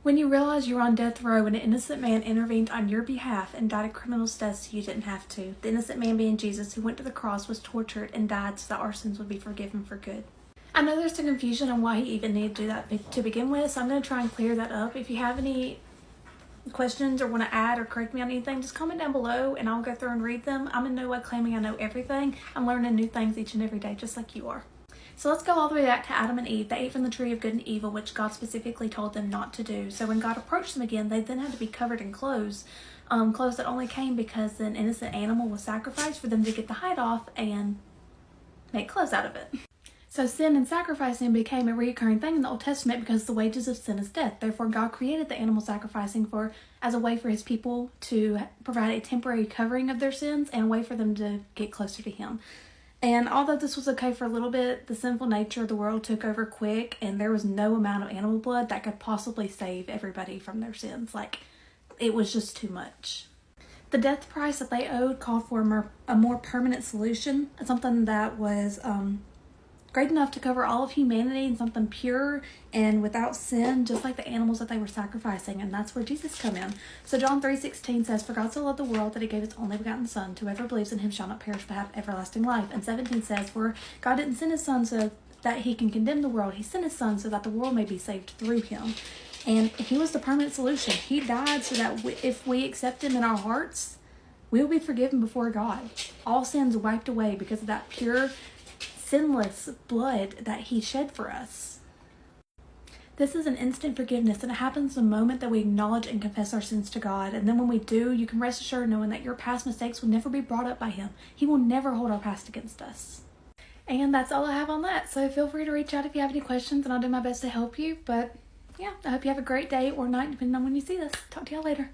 When you realize you're on death row and an innocent man intervened on your behalf and died a criminal's death so you didn't have to. The innocent man being Jesus, who went to the cross, was tortured and died so that our sins would be forgiven for good. I know there's some confusion on why he even needed to do that to begin with, so I'm going to try and clear that up. If you have any questions or want to add or correct me on anything, just comment down below and I'll go through and read them. I'm in no way claiming I know everything. I'm learning new things each and every day, just like you are. So let's go all the way back to Adam and Eve. They ate from the tree of good and evil, which God specifically told them not to do. So when God approached them again, they then had to be covered in clothes. Clothes that only came because an innocent animal was sacrificed for them to get the hide off and make clothes out of it. So sin and sacrificing became a recurring thing in the Old Testament because the wages of sin is death. Therefore, God created the animal sacrificing as a way for his people to provide a temporary covering of their sins and a way for them to get closer to him. And although this was okay for a little bit, the sinful nature of the world took over quick, and there was no amount of animal blood that could possibly save everybody from their sins. It was just too much. The death price that they owed called for a more permanent solution, something that was great enough to cover all of humanity and something pure and without sin, just like the animals that they were sacrificing, and that's where Jesus come in. So John 3:16 says, "For God so loved the world that he gave his only begotten Son, whoever believes in him shall not perish but have everlasting life." And 17 says, "For God didn't send his Son so that he can condemn the world. He sent his Son so that the world may be saved through him." And he was the permanent solution. He died so that if we accept him in our hearts, we will be forgiven before God. All sins wiped away because of that pure, sinless blood that he shed for us. This is an instant forgiveness, and it happens the moment that we acknowledge and confess our sins to God. And then when we do, you can rest assured knowing that your past mistakes will never be brought up by him. He will never hold our past against us. And that's all I have on that. So feel free to reach out if you have any questions, and I'll do my best to help you. But yeah, I hope you have a great day or night, depending on when you see this. Talk to y'all later.